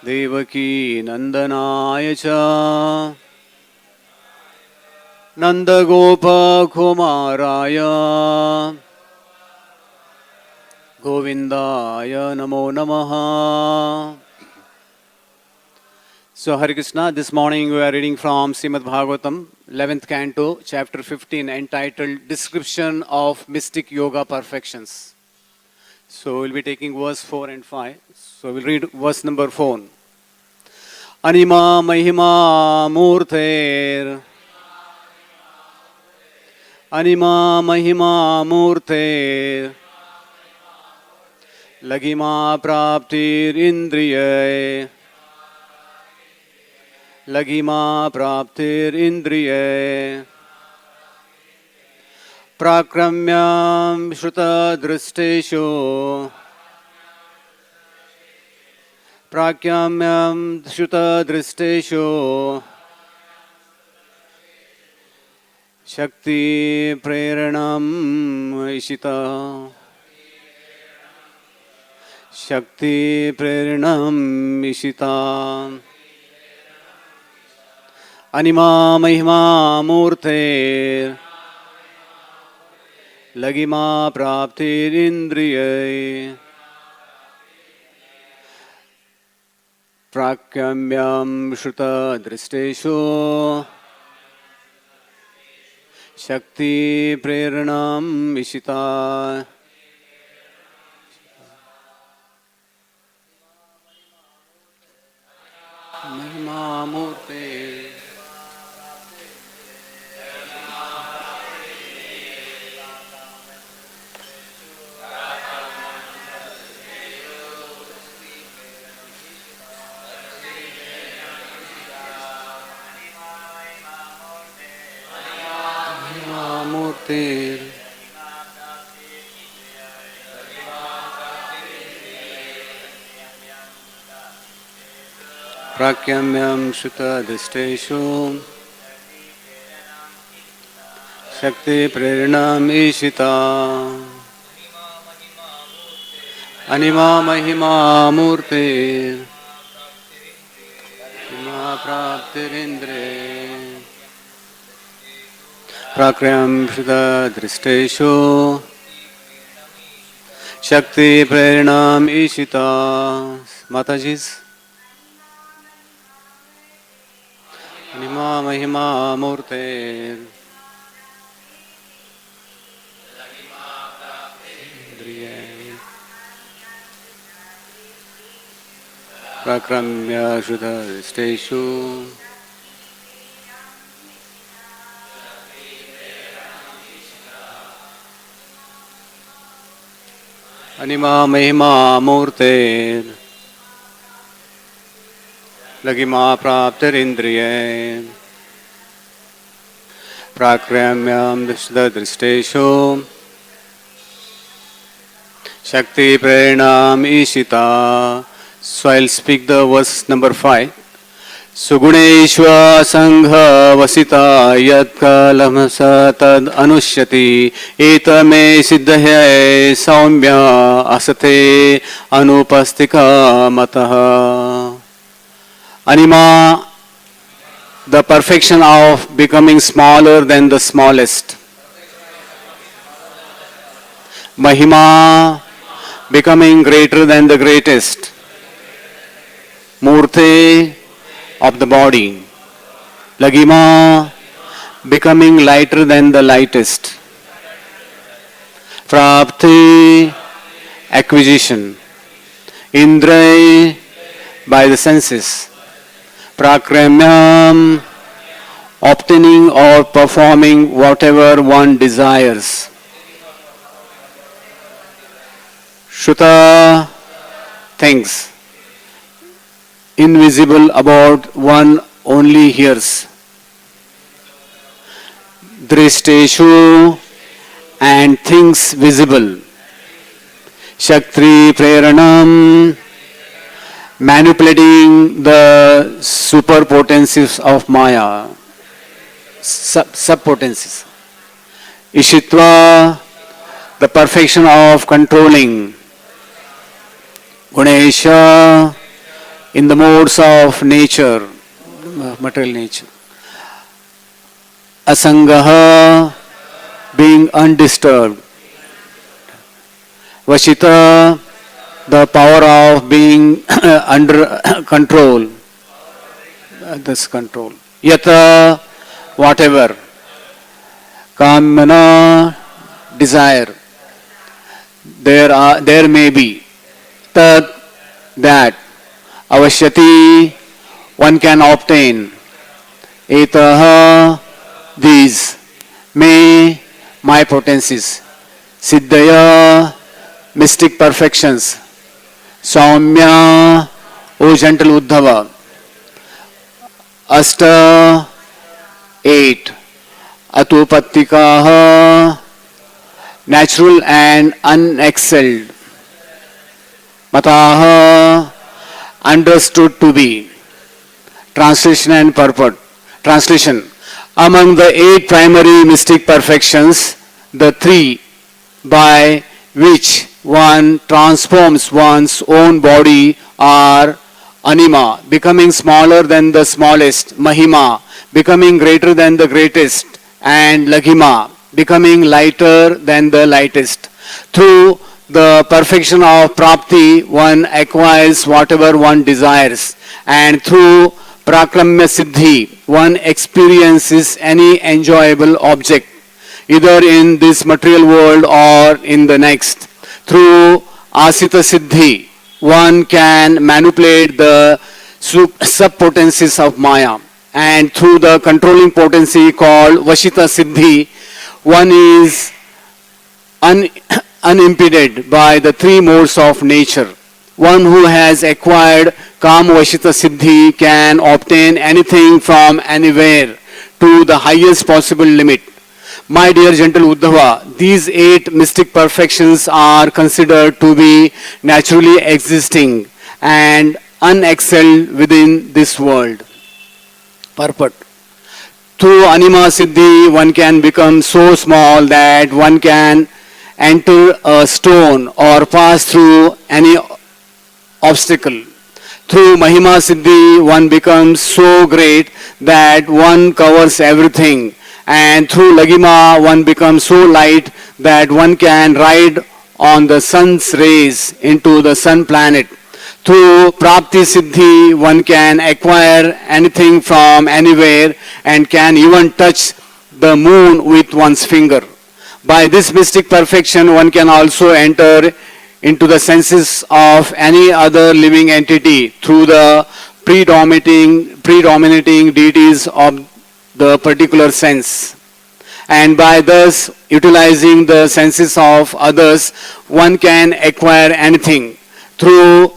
Devaki Nandanaya cha Nandagopa Kumaraya Govindaya Namo Namaha. So Hare Krishna, this morning we are reading from Srimad Bhagavatam, 11th canto, chapter 15, entitled Description of Mystic Yoga Perfections. So we'll be taking verse 4 and 5. So we'll read verse number 4. Anima Mahima Murter Anima Mahima Murter Lagima Praptir Indriye Lagima Praptir Indriye Prakramyam Shruta Dristeshu Prakyamyam Shruta Dristeshu Shakti Preranam Ishita Shakti Preranam Ishita Anima Mahima Murte Lagima Praptir Indriye Prakyamyam Shruta Dristeshu Shakti Preranam Ishita Mahima Murte Murti Prakyamyam Shuta Disteshu Shakti Preranam Ishita Anima Mahima Murti Anima Praptirindre Prakyam Shuta Dristeshu Shakti Preranam Ishita. Matajis. Anima Mahima Murte Prakramya Shuta Dristeshu Anima Mahima Murte Lagima Praptirindriye Prakramyam Dishda Dristeshu Shakti Preranam Ishita. So I'll speak the verse number 5. Suguneshva Sangha Vasita Yad Kalamasa Tad Anushyati Etame Siddhaya Saumya Asate Anupastika Mataha. Anima, the perfection of becoming smaller than the smallest. Mahima, becoming greater than the greatest. Murte, of the body. Lagima, becoming lighter than the lightest. Prapti, acquisition. Indra, by the senses. Prakramyam, obtaining or performing whatever one desires. Shuta, things. Invisible about one only hears. Dristeshu, and things visible. Shakti Preranam, manipulating the superpotencies of Maya, subpotencies. Ishitva, the perfection of controlling. Gunesha, in the modes of nature, material nature. Asangaha, being undisturbed. Vashita, the power of being under control. This control. Yata, whatever. Kamana, desire. There may be. Tat, that. Avashyati, one can obtain. Etaha, these. May, my potencies. Siddhaya, mystic perfections. Saumya, O gentle Uddhava. Asta, 8. Atupatikaha, natural and unexcelled. Mataha, understood to be. Translation and purport. Translation. Among the 8 primary mystic perfections, the 3 by which one transforms one's own body are anima, becoming smaller than the smallest, mahima, becoming greater than the greatest, and laghima, becoming lighter than the lightest. Through the perfection of prapti, one acquires whatever one desires, and through prakramya siddhi, one experiences any enjoyable object, either in this material world or in the next. Through asita siddhi, one can manipulate the sub-potencies of maya, and through the controlling potency called vashita siddhi, one is unimpeded by the 3 modes of nature. One who has acquired Kam Vashita Siddhi can obtain anything from anywhere to the highest possible limit. My dear gentle Uddhava, these 8 mystic perfections are considered to be naturally existing and unexcelled within this world. Purport. Through Anima Siddhi, one can become so small that one can enter a stone or pass through any obstacle. Through Mahima Siddhi, one becomes so great that one covers everything. And through Laghima, one becomes so light that one can ride on the sun's rays into the sun planet. Through Prapti Siddhi, one can acquire anything from anywhere and can even touch the moon with one's finger. By this mystic perfection, one can also enter into the senses of any other living entity through the predominating deities of the particular sense. And by thus utilizing the senses of others, one can acquire anything. Through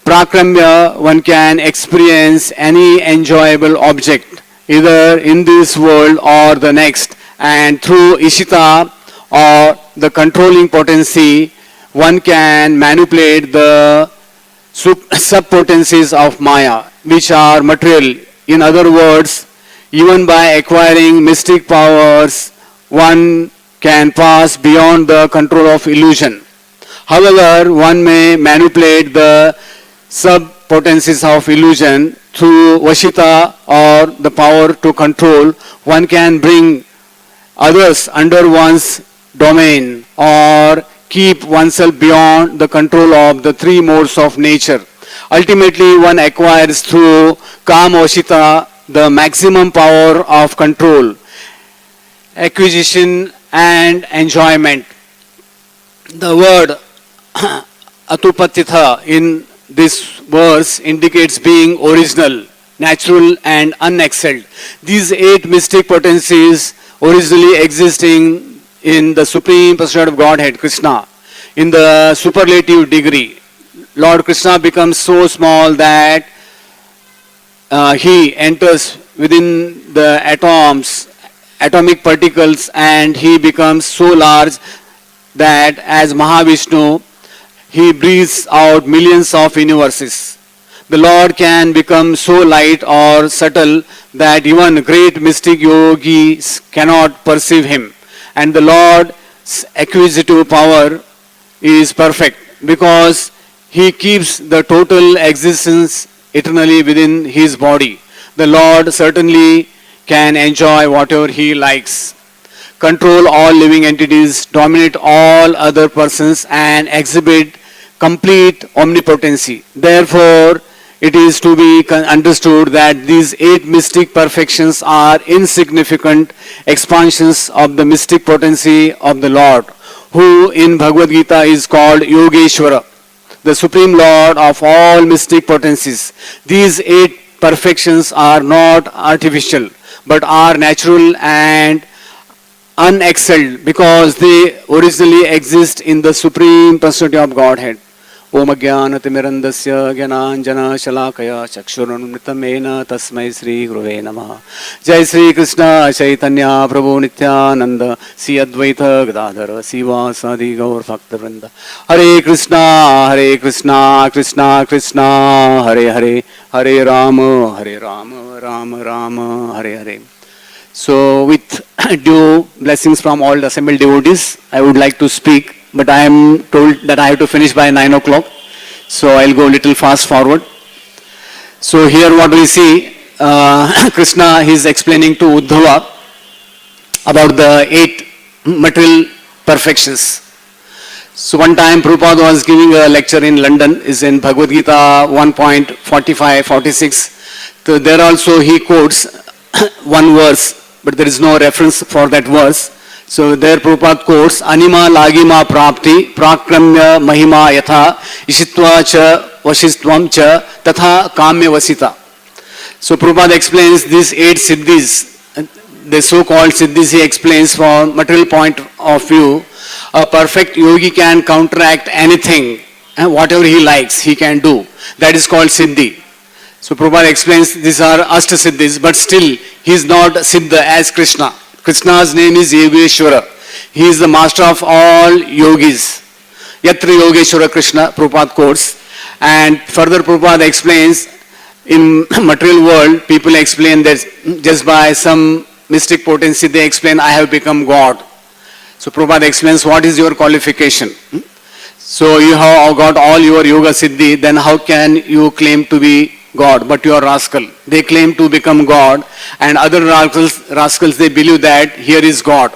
Prakramya, one can experience any enjoyable object, either in this world or the next. And through Ishita, or the controlling potency, one can manipulate the sub-potencies of Maya, which are material. In other words, even by acquiring mystic powers, one can pass beyond the control of illusion. However, one may manipulate the sub-potencies of illusion through Vashita or the power to control. One can bring others under one's domain or keep oneself beyond the control of the 3 modes of nature. Ultimately, one acquires through Kam Vashita the maximum power of control, acquisition and enjoyment. The word Atupatitha in this verse indicates being original, natural and unexcelled. These 8 mystic potencies originally existing in the Supreme Personality of Godhead, Krishna, in the superlative degree. Lord Krishna becomes so small that he enters within the atomic particles, and he becomes so large that as Mahavishnu, he breathes out millions of universes. The Lord can become so light or subtle that even great mystic yogis cannot perceive him. And the Lord's acquisitive power is perfect because he keeps the total existence eternally within his body. The Lord certainly can enjoy whatever he likes, control all living entities, dominate all other persons, and exhibit complete omnipotency. Therefore, it is to be understood that these 8 mystic perfections are insignificant expansions of the mystic potency of the Lord, who in Bhagavad Gita is called Yogeshwara, the Supreme Lord of all mystic potencies. These 8 perfections are not artificial, but are natural and unexcelled because they originally exist in the Supreme Personality of Godhead. Om Ajnanatimirandasya Gyananjana Shalakaya Chakshurunritamena Tasmai Sri Guruve Namaha. Jai Sri Krishna Chaitanya Prabhu Nityananda Sri Advaita Gadadhara Sivasadi Gaur Bhaktavrinda. Hare Krishna, Krishna Krishna, Hare Hare, Hare Rama, Rama Rama, Hare Hare. So with due blessings from all the assembled devotees, I would like to speak. But I am told that I have to finish by 9 o'clock. So I'll go a little fast forward. So here what we see, Krishna is explaining to Uddhava about the 8 material perfections. So one time Prabhupada was giving a lecture in London, is in Bhagavad Gita 1.45-46. So there also he quotes one verse, but there is no reference for that verse. So there Prabhupada quotes, Anima Lagima Prapti Prakramya Mahima Yatha Ishitva Cha Vashistvam Cha Tatha Kamya Vasita. So Prabhupada explains these 8 siddhis, the so-called siddhis he explains from material point of view. A perfect yogi can counteract anything, and whatever he likes he can do. That is called siddhi. So Prabhupada explains these are Ashta siddhis, but still he is not siddha as Krishna. Krishna's name is Yogeshwara. He is the master of all yogis. Yatra Yogeshwara Krishna, Prabhupada quotes. And further Prabhupada explains, in material world, people explain that just by some mystic potency, they explain, I have become God. So Prabhupada explains, what is your qualification? So you have got all your yoga siddhi, then how can you claim to be God? But you are rascal. They claim to become God, and other rascals they believe that here is God.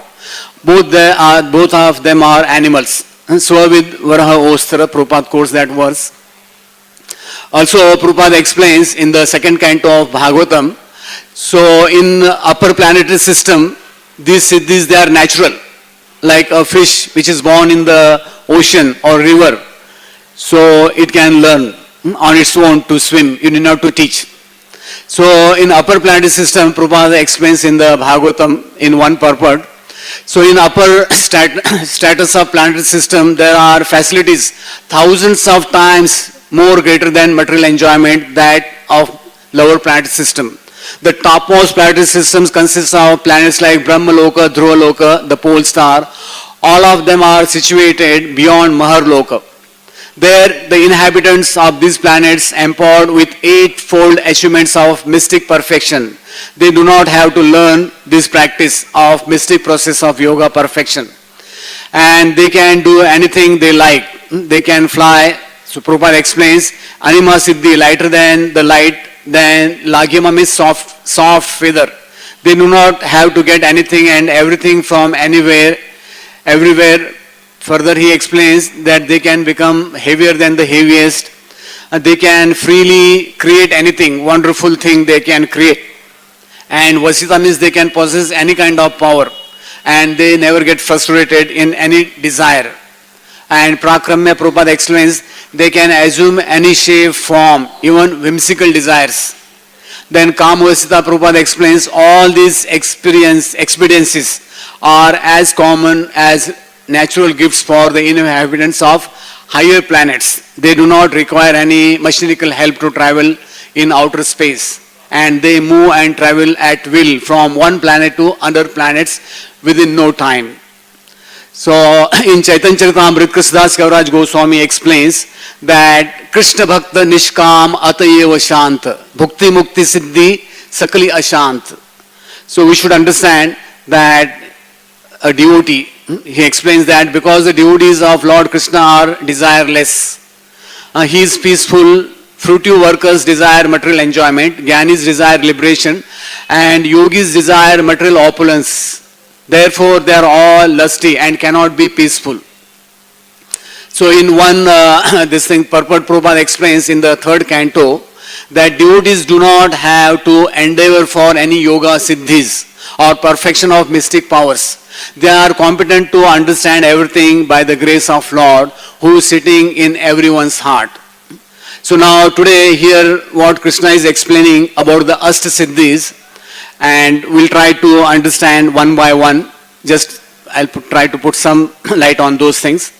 Both of them are animals. And so with Varaha Osthara, Prabhupada quotes that verse. Also Prabhupada explains in the second canto of Bhagavatam, so in upper planetary system, these siddhis, they are natural. Like a fish which is born in the ocean or river, so it can learn on its own to swim. You need not to teach. So in upper planetary system, Prabhupada explains in the Bhagavatam in one purport. So in upper status of planetary system, there are facilities thousands of times more greater than material enjoyment that of lower planetary system. The topmost planetary systems consist of planets like Brahmaloka, Dhruvaloka, the pole star. All of them are situated beyond Maharloka. There, the inhabitants of these planets empowered with 8-fold achievements of mystic perfection. They do not have to learn this practice of mystic process of yoga perfection. And they can do anything they like. They can fly. So Prabhupada explains, Anima Siddhi, lighter than the light, then Lagyama means soft feather. They do not have to get anything and everything from anywhere, everywhere. Further he explains that they can become heavier than the heaviest. They can freely create anything, wonderful thing they can create. And Vasita means they can possess any kind of power. And they never get frustrated in any desire. And Prakramya, Prabhupada explains, they can assume any shape, form, even whimsical desires. Then Kamavasita, Prabhupada explains, all these experiences are as common as natural gifts for the inhabitants of higher planets. They do not require any mechanical help to travel in outer space. And they move and travel at will from one planet to other planets within no time. So in Chaitanya Charitamrita, Krishnadas Kaviraj Goswami explains that Krishna Bhakta Nishkam Atayeva Shant Bhukti Mukti Siddhi Sakali Ashant. So we should understand that a devotee, he explains that because the devotees of Lord Krishna are desireless, he is peaceful Fruitive workers desire material enjoyment, Jnanis desire liberation, and yogis desire material opulence. Therefore, they are all lusty and cannot be peaceful. So in one, this thing, Purport Prabhupada explains in the third canto that devotees do not have to endeavor for any yoga siddhis or perfection of mystic powers. They are competent to understand everything by the grace of Lord who is sitting in everyone's heart. So now today here what Krishna is explaining about the Ashta Siddhis, and we'll try to understand one by one. Just I'll try to put some light on those things.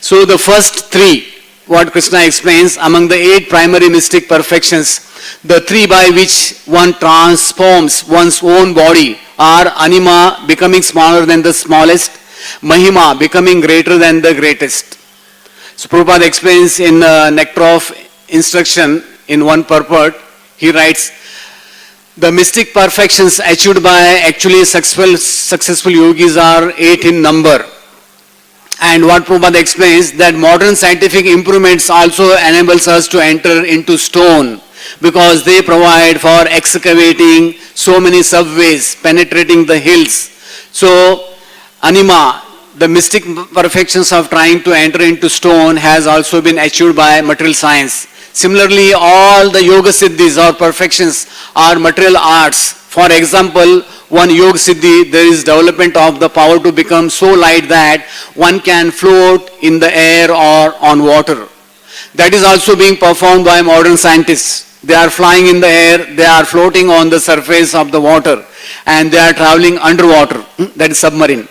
So the first three, what Krishna explains, among the 8 primary mystic perfections, the 3 by which one transforms one's own body are Anima, becoming smaller than the smallest, Mahima, becoming greater than the greatest. So Prabhupada explains in Nectar of Instruction in one purport, he writes, the mystic perfections achieved by actually successful yogis are 8 in number. And what Prabhupada explains, that modern scientific improvements also enables us to enter into stone, because they provide for excavating so many subways, penetrating the hills. So, Anima, the mystic perfections of trying to enter into stone, has also been achieved by material science. Similarly, all the yoga siddhis or perfections are material arts. For example, one yoga siddhi, there is development of the power to become so light that one can float in the air or on water. That is also being performed by modern scientists. They are flying in the air, they are floating on the surface of the water, and they are traveling underwater, that is submarine.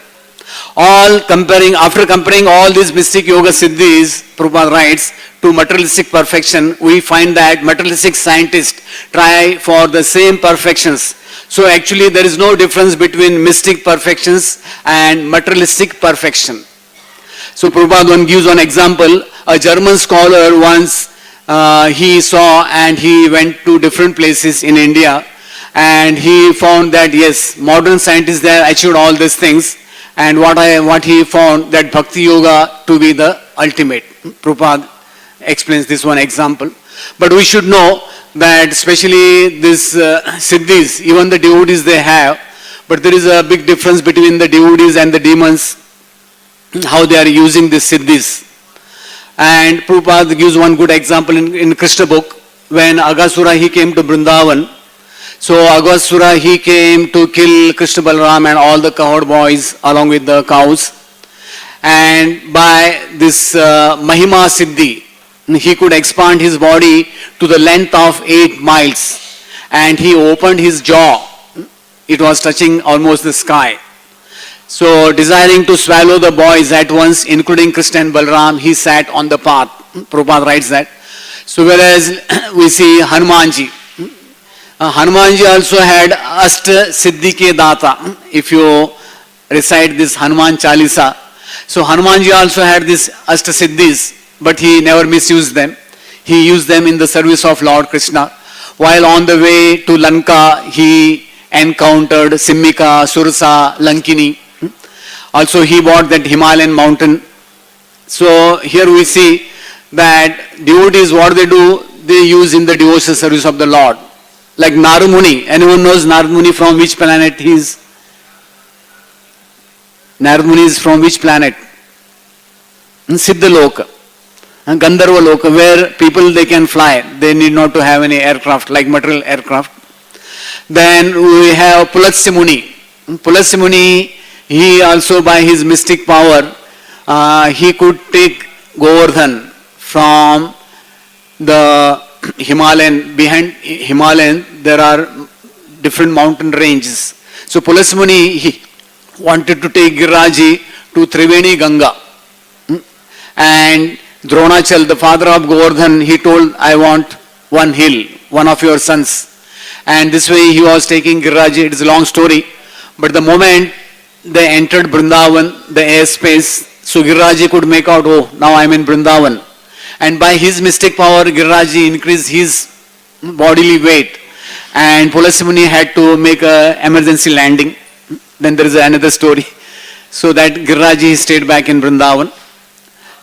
After comparing all these mystic yoga siddhis, Prabhupada writes, to materialistic perfection, we find that materialistic scientists try for the same perfections. So actually there is no difference between mystic perfections and materialistic perfection. So Prabhupada gives one example. A German scholar once he saw and he went to different places in India, and he found that yes, modern scientists there achieved all these things, and what he found, that Bhakti Yoga to be the ultimate. Prabhupada explains this one example. But we should know that especially these siddhis, even the devotees they have, but there is a big difference between the devotees and the demons, how they are using these siddhis. And Prabhupada gives one good example in Krishna book, when Aghasura he came to Vrindavan. So Aghasura he came to kill Krishna Balaram and all the cowherd boys along with the cows. And by this Mahima Siddhi, he could expand his body to the length of 8 miles. And he opened his jaw. It was touching almost the sky. So desiring to swallow the boys at once, including Krishna and Balaram, he sat on the path. Prabhupada writes that. So whereas we see Hanumanji. Hanumanji also had Ashta Siddhi Ke Data. If you recite this Hanuman Chalisa. So Hanumanji also had these Ashta Siddhis, but he never misused them. He used them in the service of Lord Krishna. While on the way to Lanka, he encountered Simmika, Surasa, Lankini. Also he bought that Himalayan mountain. So here we see that devotees, what they do, they use in the devotional service of the Lord. Like Narad Muni. Anyone knows Narad Muni from which planet he is? Narad Muni is from which planet? Siddhaloka. Gandharva Loka, where people they can fly. They need not to have any aircraft, like material aircraft. Then we have Pulasya Muni. Pulasya Muni, he also by his mystic power, he could take Govardhan from the Himalayan. Behind Himalayan, there are different mountain ranges. So Pulasya Muni, he wanted to take Giriraji to Triveni Ganga. And Dronachal, the father of Govardhan, he told, I want one hill, one of your sons. And this way he was taking Giriraji. It is a long story. But the moment they entered Vrindavan, the airspace, so Giriraji could make out, oh, now I am in Vrindavan. And by his mystic power, Giriraji increased his bodily weight. And Pulasya Muni had to make an emergency landing. Then there is another story. So that Giriraji stayed back in Vrindavan.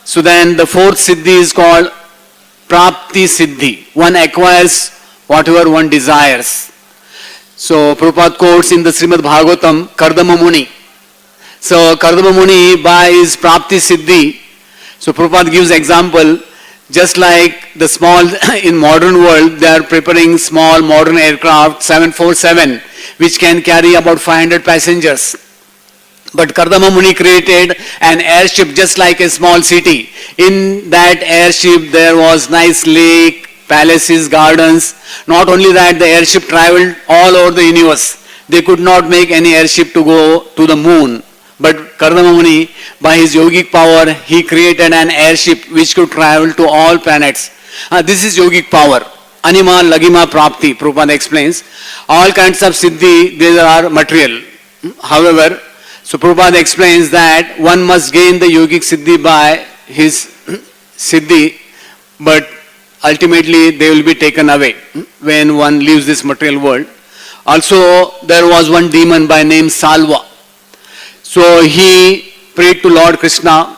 So then the fourth Siddhi is called Prapti Siddhi. One acquires whatever one desires. So Prabhupada quotes in the Srimad Bhagavatam, Kardama Muni. So Kardama Muni by his Prapti Siddhi. So Prabhupada gives example, just like the small, in modern world, they are preparing small modern aircraft, 747, which can carry about 500 passengers. But Kardama Muni created an airship just like a small city. In that airship there was nice lake, palaces, gardens. Not only that, the airship traveled all over the universe. They could not make any airship to go to the moon. But Kardama Muni, by his yogic power, he created an airship which could travel to all planets. This is yogic power. Anima Lagima Prapti, Prabhupada explains. All kinds of siddhi, they are material. However, so Prabhupada explains that one must gain the yogic siddhi by his siddhi, but ultimately they will be taken away when one leaves this material world. Also, there was one demon by name Salva. So he prayed to Lord Krishna,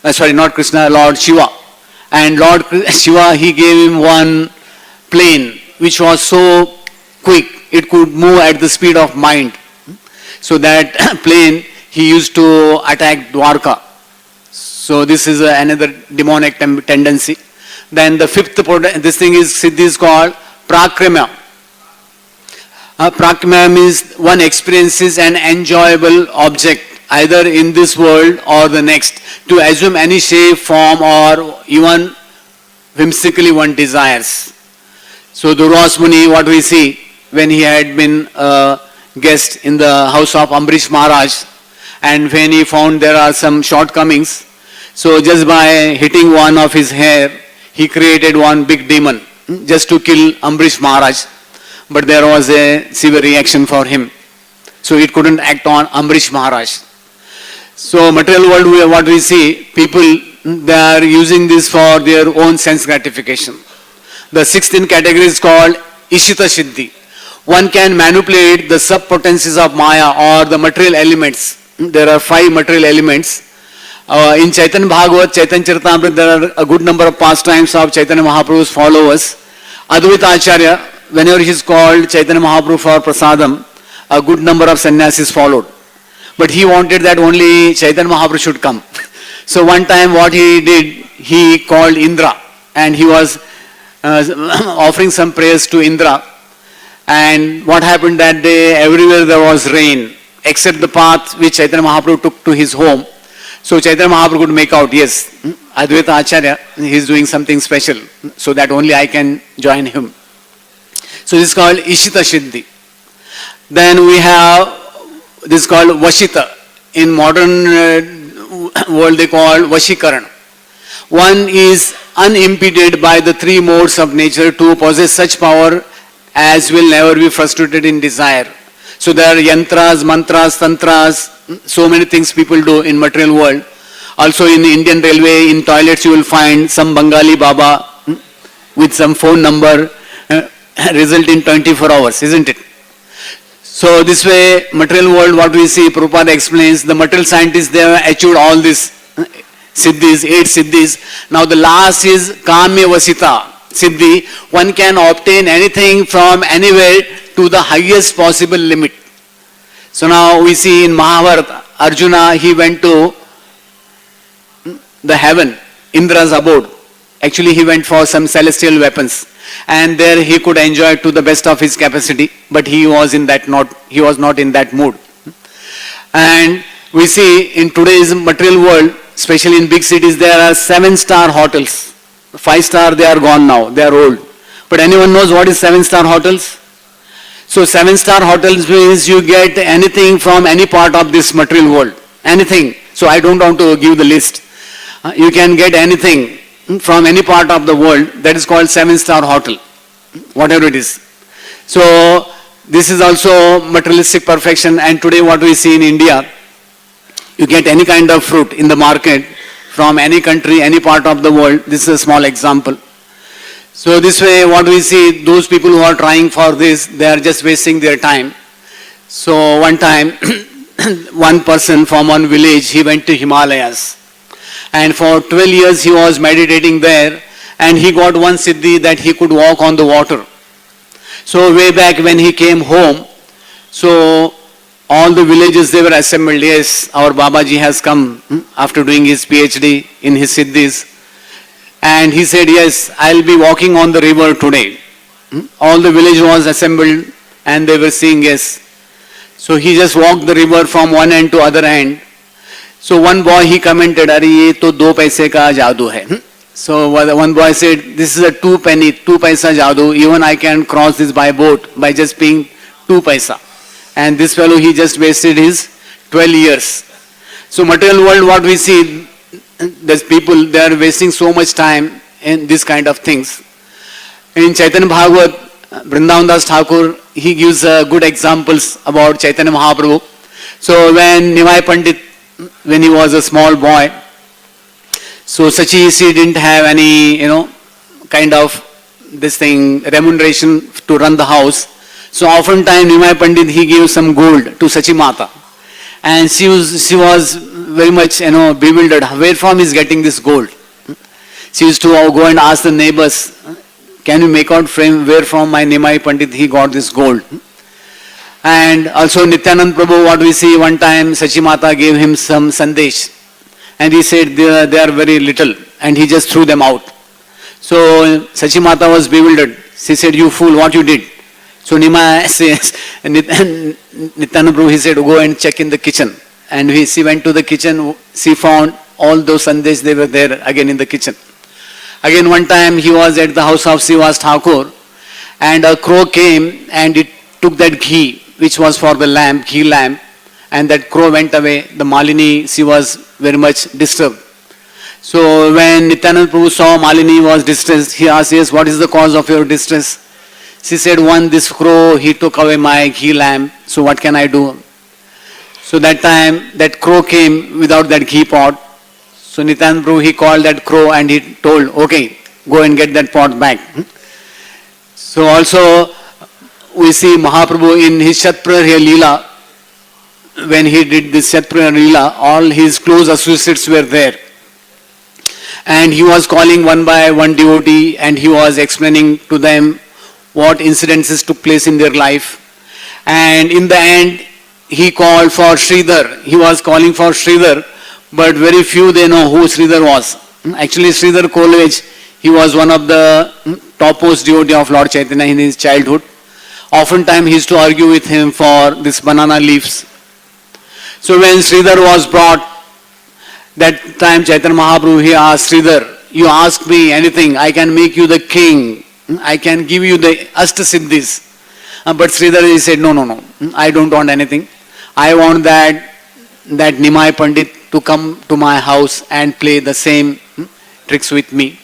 Lord Shiva. And Lord Shiva, he gave him one plane which was so quick, it could move at the speed of mind. So that plane he used to attack Dwarka. So this is another demonic tendency. Then the fifth, this thing is siddhi is called Prakrimya. Prakrimya means one experiences an enjoyable object either in this world or the next, to assume any shape, form, or even whimsically one desires. So Durvas Muni, what we see when he had been guest in the house of Ambrish Maharaj, and when he found there are some shortcomings, so just by hitting one of his hair, he created one big demon just to kill Ambrish Maharaj. But there was a severe reaction for him. So it couldn't act on Ambrish Maharaj. So material world, what we see, people, they are using this for their own sense gratification. The sixth in category is called Ishita Siddhi. One can manipulate the sub-potencies of Maya or the material elements. There are 5 material elements. In Chaitanya Bhagavat, Chaitanya Charitamrita, there are a good number of pastimes of Chaitanya Mahaprabhu's followers. Advaita Acharya, whenever he is called Chaitanya Mahaprabhu for prasadam, a good number of sannyasis followed. But he wanted that only Chaitanya Mahaprabhu should come. So one time what he did, he called Indra, and he was offering some prayers to Indra. And what happened that day, everywhere there was rain, except the path which Chaitanya Mahaprabhu took to his home. So Chaitanya Mahaprabhu could make out, yes, Advaita Acharya, he is doing something special, so that only I can join him. So this is called Ishita Siddhi. Then we have this is called Vashita. In modern world they call Vashikaran. One is unimpeded by the 3 modes of nature to possess such power as will never be frustrated in desire. So there are yantras, mantras, tantras, so many things people do in material world. Also in the Indian Railway, in toilets you will find some Bengali Baba with some phone number, result in 24 hours, isn't it? So this way, material world, what we see, Prabhupada explains, the material scientists, they have achieved all these siddhis, 8 siddhis. Now the last is Kamya Vasita Siddhi. One can obtain anything from anywhere to the highest possible limit. So now we see in Mahabharata, Arjuna, he went to the heaven, Indra's abode. Actually he went for some celestial weapons. And there he could enjoy to the best of his capacity, but he was not in that mood. And we see in today's material world, especially in big cities, there are 7-star hotels. 5-star, they are gone now, they are old. But anyone knows what is 7-star hotels? So 7-star hotels means you get anything from any part of this material world. Anything. So I don't want to give the list. You can get anything from any part of the world, that is called 7-star hotel, whatever it is. So this is also materialistic perfection. And today what we see in India, you get any kind of fruit in the market from any country, any part of the world. This is a small example. So this way what we see, those people who are trying for this, they are just wasting their time. So one time, one person from one village, he went to Himalayas. And for 12 years he was meditating there, and he got one siddhi that he could walk on the water. So way back when he came home, so all the villages, they were assembled. Yes, our Babaji has come after doing his PhD in his siddhis. And he said, yes, I'll be walking on the river today. All the village was assembled and they were saying yes. So he just walked the river from one end to other end. So one boy, he commented, "Arey, ye to 2 paise ka jadoo hai." So one boy said, "This is a 2 penny, 2 paisa jadoo. Even I can cross this by boat by just paying 2 paisa." And this fellow, he just wasted his 12 years. So material world, what we see, there's people, they are wasting so much time in this kind of things. In Chaitanya Bhagavat, Vrindavan Das Thakur, he gives good examples about Chaitanya Mahaprabhu. So when Nimai Pandit, when he was a small boy, so Sachi didn't have any, kind of this thing, remuneration to run the house. So oftentimes Nimai Pandit, he gave some gold to Sachi Mata. And she was very much, bewildered. Where from is getting this gold? She used to go and ask the neighbors, "Can you make out where from my Nimai Pandit he got this gold?" And also Nityanand Prabhu, what we see, one time Sachi Mata gave him some sandesh. And he said they are very little. And he just threw them out. So Sachi Mata was bewildered. She said, "You fool, what you did?" So Nimai says, Nityanand Prabhu, he said, "Go and check in the kitchen." And she went to the kitchen. She found all those sandesh, they were there again in the kitchen. Again one time he was at the house of Srivas Thakur. And a crow came and it took that ghee, which was for the lamp, ghee lamp. And that crow went away. The Malini, she was very much disturbed. So when Nityanand Prabhu saw Malini was distressed, he asked, "Yes, what is the cause of your distress?" She said, "One, this crow, he took away my ghee lamp. So what can I do?" So that time, that crow came without that ghee pot. So Nityanand Prabhu, he called that crow and he told, "Okay, go and get that pot back." So also, we see Mahaprabhu in his Shatprahar Leela. When he did this Shatprahar Leela, all his close associates were there. And he was calling one by one devotee and he was explaining to them what incidences took place in their life. And in the end, he called for Sridhar. He was calling for Sridhar, but very few they know who Sridhar was. Actually, Sridhar Kolej, he was one of the topmost devotee of Lord Chaitanya in his childhood. Oftentimes he used to argue with him for this banana leaves. So when Sridhar was brought, that time Chaitanya Mahaprabhu, he asked Sridhar, "You ask me anything, I can make you the king. I can give you the Ashtasiddhis." But Sridhar, he said, no, I don't want anything. I want that Nimai Pandit to come to my house and play the same tricks with me.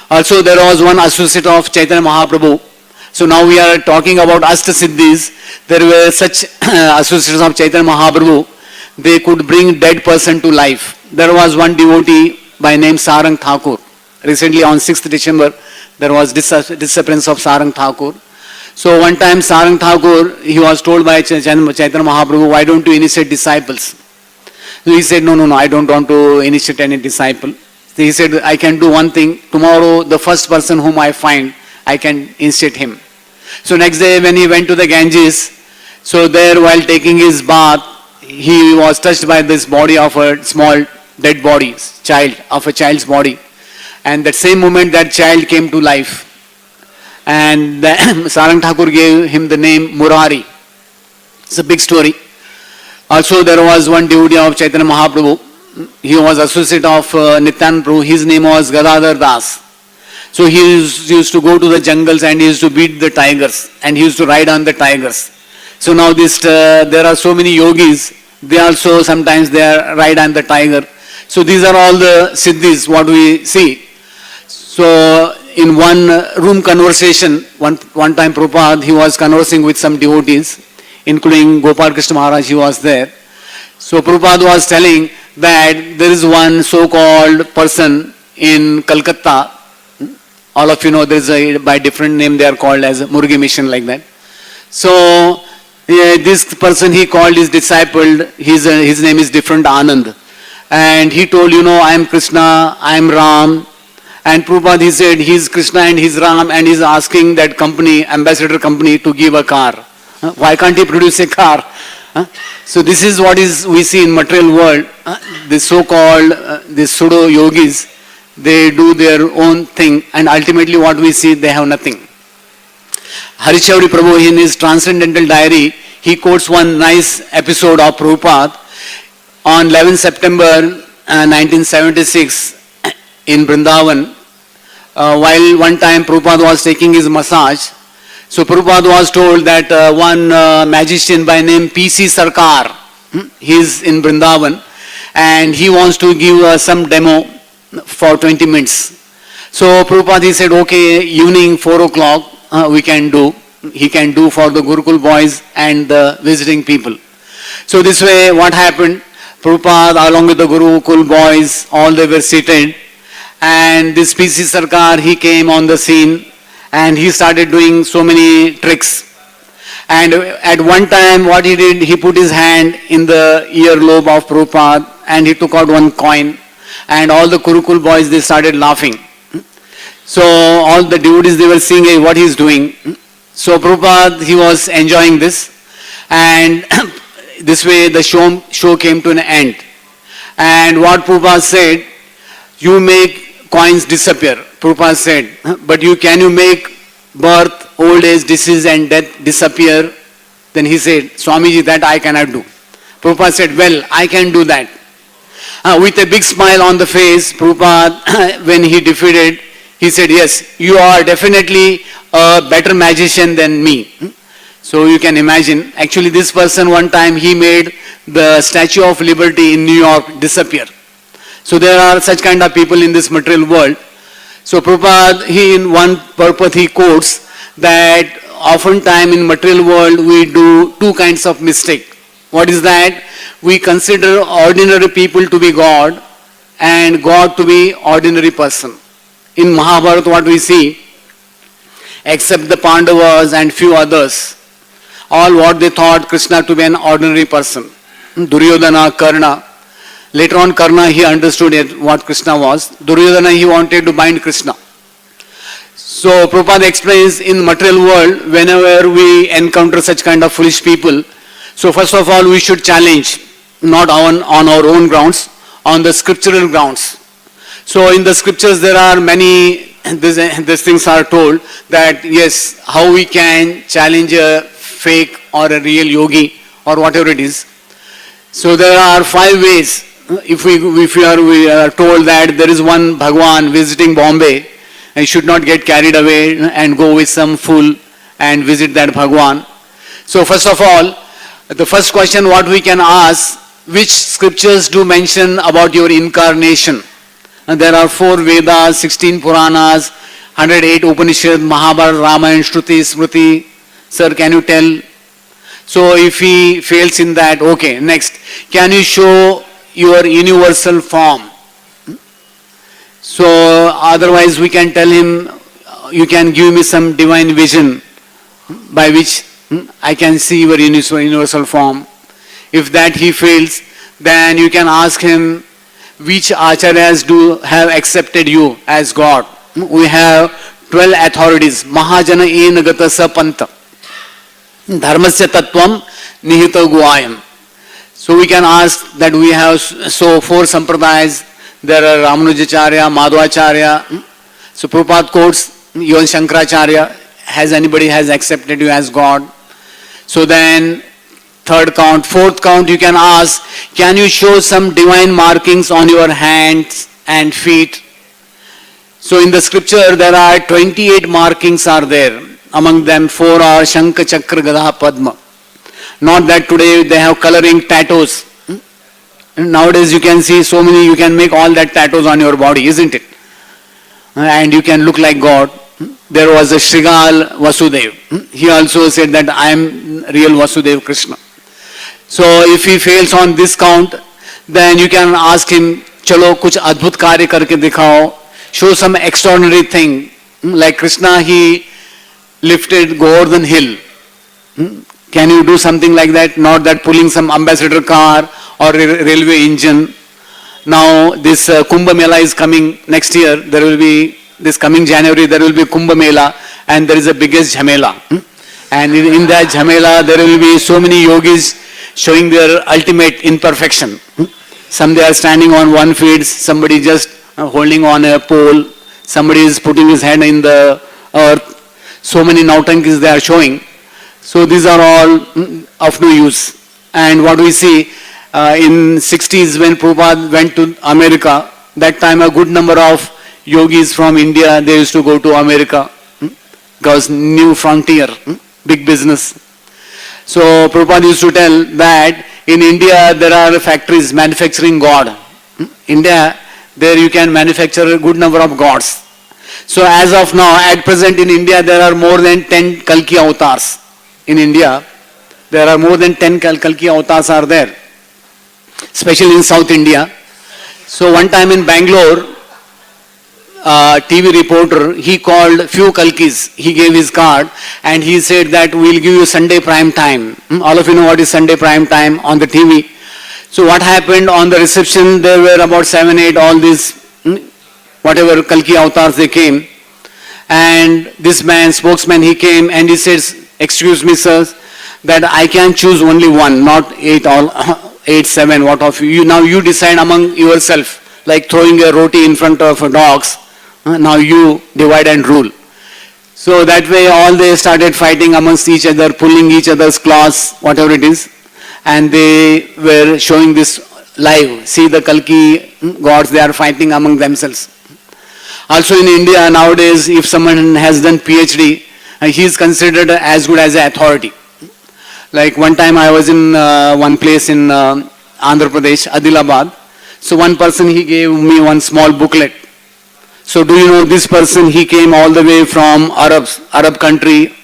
Also there was one associate of Chaitanya Mahaprabhu. So now we are talking about Ashtasiddhis. There were such associates of Chaitanya Mahaprabhu. They could bring dead person to life. There was one devotee by name Sarang Thakur. Recently on 6th December, there was disappearance of Sarang Thakur. So one time Sarang Thakur, he was told by Chaitanya Mahaprabhu, "Why don't you initiate disciples?" So he said, no, I don't want to initiate any disciple. So he said, "I can do one thing. Tomorrow, the first person whom I find, I can initiate him." So next day when he went to the Ganges, so there while taking his bath, he was touched by this body of a small dead body, of a child's body. And that same moment that child came to life. And Sarang Thakur gave him the name Murari. It's a big story. Also there was one devotee of Chaitanya Mahaprabhu. He was associate of Nityananda Prabhu. His name was Gadadhar Das. So he used to go to the jungles and he used to beat the tigers. And he used to ride on the tigers. So now there are so many yogis. They also sometimes they ride on the tiger. So these are all the siddhis what we see. So in one room conversation, one time Prabhupada, he was conversing with some devotees, including Gopal Krishna Maharaj, he was there. So Prabhupada was telling that there is one so-called person in Calcutta. All of you know there is by different name they are called as Murgi Mission, like that. So this person, he called his disciple, his name is different, Anand. And he told, I am Krishna, I am Ram, And Prabhupada, he said, he's Krishna and he's Ram, and he's asking that company, ambassador company, to give a car. Why can't he produce a car? So this is what we see in material world. The so-called, the pseudo-yogis, they do their own thing, and ultimately what we see, they have nothing. Harishchandra Prabhu, in his Transcendental Diary, he quotes one nice episode of Prabhupada on 11 September 1976 in Vrindavan. While one time Prabhupada was taking his massage, so Prabhupada was told that one magician by name P.C. Sarkar, he is in Vrindavan, and he wants to give some demo for 20 minutes. So Prabhupada, he said, okay, evening 4 o'clock we can do. He can do for the Gurukul boys and the visiting people. So this way what happened, Prabhupada along with the Gurukul boys, all they were seated, and this P.C. Sarkar, he came on the scene and he started doing so many tricks. And at one time what he did, he put his hand in the earlobe of Prabhupada and he took out one coin, and all the Gurukul boys, they started laughing. So all the devotees, they were seeing, hey, what he is doing. So Prabhupada, he was enjoying this, and this way the show came to an end. And what Prabhupada said, you make coins disappear, Prabhupada said, but can you make birth, old age, disease and death disappear? Then he said, Swamiji, that I cannot do. Prabhupada said, well, I can do that. With a big smile on the face, Prabhupada, when he defeated, he said, yes, you are definitely a better magician than me. So you can imagine, actually this person one time, he made the Statue of Liberty in New York disappear. So there are such kind of people in this material world. So Prabhupada, he in one purpose, he quotes that oftentimes in material world we do two kinds of mistake. What is that? We consider ordinary people to be God and God to be ordinary person. In Mahabharata what we see, except the Pandavas and few others, all what they thought Krishna to be an ordinary person. Duryodhana, Karna. Later on Karna, he understood what Krishna was. Duryodhana, he wanted to bind Krishna. So Prabhupada explains, in material world, whenever we encounter such kind of foolish people, so first of all we should challenge, not on our own grounds, on the scriptural grounds. So in the scriptures there are many, these things are told that yes, how we can challenge a fake or a real yogi or whatever it is. So there are 5 ways. If we are told that there is one Bhagwan visiting Bombay, and should not get carried away and go with some fool and visit that Bhagwan. So first of all, the first question what we can ask, which scriptures do mention about your incarnation? And there are 4 Vedas, 16 Puranas, 108 Upanishads, Mahabharata, Ramayana, Shruti, Smriti. Sir, can you tell? So if he fails in that, okay, next. Can you show your universal form? So otherwise we can tell him, you can give me some divine vision by which I can see your universal form. If that he fails, then you can ask him, which acharyas have accepted you as God? We have 12 authorities. Mahajana ena gata sa panta. Dharmasya tattvam nihita guayam. So we can ask that we have 4 sampradayas. There are Ramanujacharya, Madhvacharya. So Prabhupada quotes, even Shankaracharya, has anybody accepted you as God? So then, 3rd count, 4th count, you can ask, can you show some divine markings on your hands and feet? So in the scripture, there are 28 markings are there. Among them, 4 are Shankha, Chakra, Gada, Padma. Not that today they have coloring tattoos. Nowadays you can see so many, you can make all that tattoos on your body, isn't it? And you can look like God. There was a Shrigal Vasudev. He also said that I am real Vasudev Krishna. So if he fails on this count, then you can ask him, chalo kuch adbhut karya karke dikhao. Show some extraordinary thing. Like Krishna, he lifted Govardhan hill. Can you do something like that? Not that pulling some ambassador car or railway engine. Now this Kumbh Mela is coming next year. There will be, this coming January, there will be Kumbh Mela, and there is the biggest Jhamela. And in that Jhamela, there will be so many yogis showing their ultimate imperfection. Some they are standing on one feet, somebody just holding on a pole, somebody is putting his hand in the earth. So many nautankis they are showing. So these are all of no use. And what we see in 60s when Prabhupada went to America, that time a good number of yogis from India, they used to go to America because new frontier, big business. So Prabhupada used to tell that in India there are factories manufacturing God. India, there you can manufacture a good number of gods. So as of now, at present in India, there are more than 10 Kalki avatars. In India, there are more than 10 Kalki avatars are there, especially in South India. So one time in Bangalore, TV reporter, he called few Kalkis. He gave his card and he said that we'll give you Sunday prime time. All of you know what is Sunday prime time on the TV. So what happened on the reception, there were about 7, 8, all these, whatever Kalki avatars they came. And this man, spokesman, he came and he says, excuse me sir, that I can choose only one, not 8, 7, what of you. Now you decide among yourself, like throwing a roti in front of dogs. Now you divide and rule. So that way all they started fighting amongst each other, pulling each other's clothes, whatever it is. And they were showing this live. See the Kalki gods, they are fighting among themselves. Also in India nowadays, if someone has done PhD, he is considered as good as an authority. Like one time I was in one place in Andhra Pradesh, Adilabad. So one person, he gave me one small booklet. So do you know this person, he came all the way from Arab country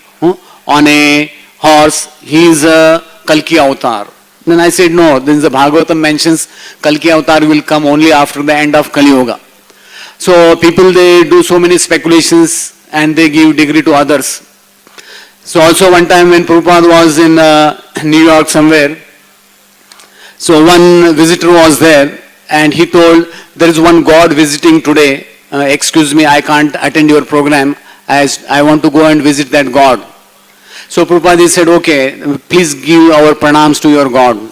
on a horse. He is a Kalki avatar. Then I said, no, then the Bhagavatam mentions Kalki avatar will come only after the end of Kali Yuga. So people, they do so many speculations and they give degree to others. So also one time when Prabhupada was in New York somewhere, so one visitor was there and he told, there is one God visiting today. Excuse me, I can't attend your program as I want to go and visit that God. So Prabhupada said, okay, please give our pranams to your God.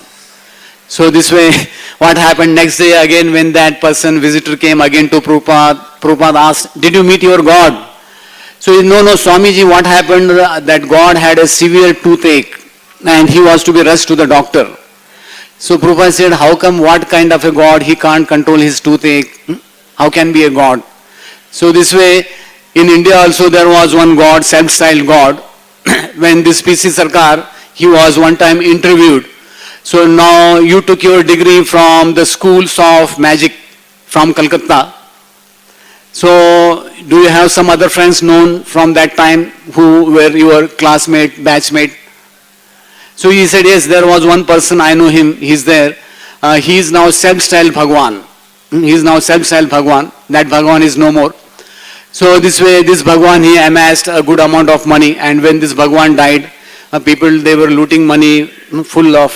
So this way, what happened next day again when that person, visitor came again to Prabhupada, Prabhupada asked, did you meet your God? So he said, no, Swamiji, what happened, that God had a severe toothache and he was to be rushed to the doctor. So Prabhupada said, how come, what kind of a God, he can't control his toothache? How can be a God? So this way, in India also there was one God, self-styled God. When this PC Sarkar, he was one time interviewed. So now you took your degree from the schools of magic from Calcutta. So do you have some other friends known from that time who were your classmate, batchmate? So he said, yes, there was one person, I know him, he's there. He is now self-styled Bhagwan. He is now self-styled Bhagwan. That Bhagwan is no more. So this way, this Bhagwan, he amassed a good amount of money, and when this Bhagwan died, people, they were looting money full of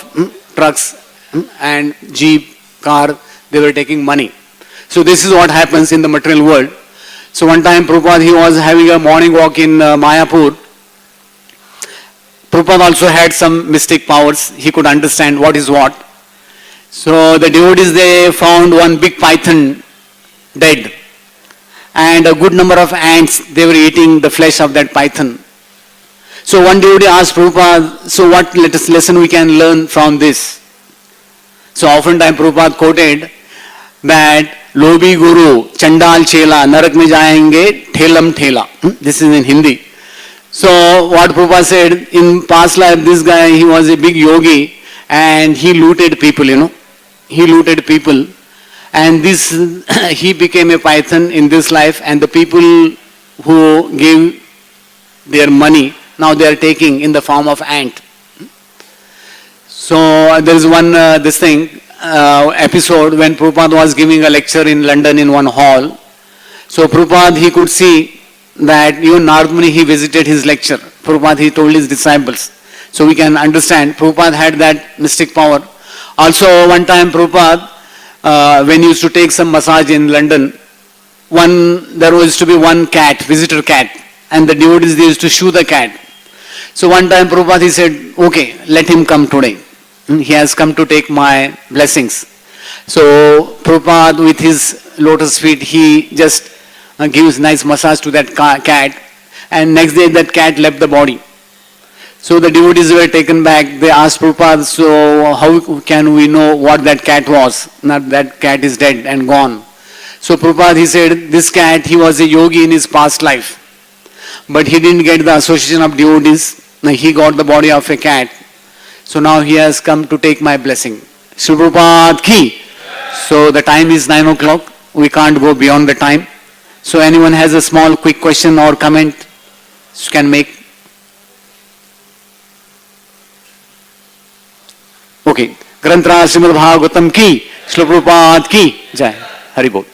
trucks and jeep, car, they were taking money. So this is what happens in the material world. So one time Prabhupada, he was having a morning walk in Mayapur. Prabhupada also had some mystic powers. He could understand what is what. So the devotees, they found one big python dead. And a good number of ants, they were eating the flesh of that python. So one devotee asked Prabhupada, so what lesson we can learn from this? So oftentimes Prabhupada quoted that Lobi Guru, Chandal Chela, Narak mein jayenge, Thelam Thela. This is in Hindi. So what Prabhupada said, in past life, this guy, he was a big yogi and he looted people, He looted people. And this, he became a python in this life, and the people who gave their money, now they are taking in the form of ant. So there is one episode when Prabhupada was giving a lecture in London in one hall. So Prabhupada, he could see that even Narad Muni, he visited his lecture. Prabhupada, he told his disciples. So we can understand Prabhupada had that mystic power. Also one time Prabhupada, when he used to take some massage in London, there was to be one cat, visitor cat, and the devotees, they used to shoo the cat. So one time Prabhupada, he said, okay, let him come today. He has come to take my blessings. So Prabhupada, with his lotus feet, he just gives nice massage to that cat, and next day that cat left the body. So the devotees were taken back. They asked Prabhupada, so how can we know what that cat was? Not that cat is dead and gone. So Prabhupada, he said, this cat, he was a yogi in his past life. But he didn't get the association of devotees. He got the body of a cat. So now he has come to take my blessing. Sri Prabhupada ki. So the time is 9 o'clock. We can't go beyond the time. So anyone has a small quick question or comment, you can make. Okay. Grantra Srimad Bhagavatam ki. Sri Prabhupada ki. Jai. Hari Bol.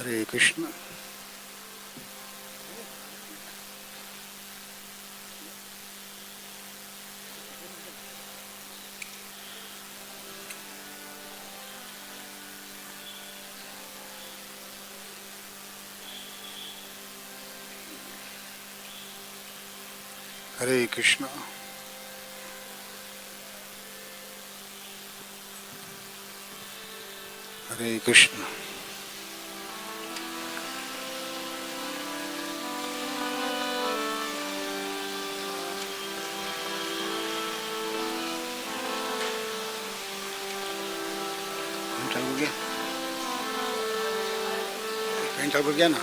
Hare Krishna. Hare Krishna. Hare Krishna. Paint हो गया ना?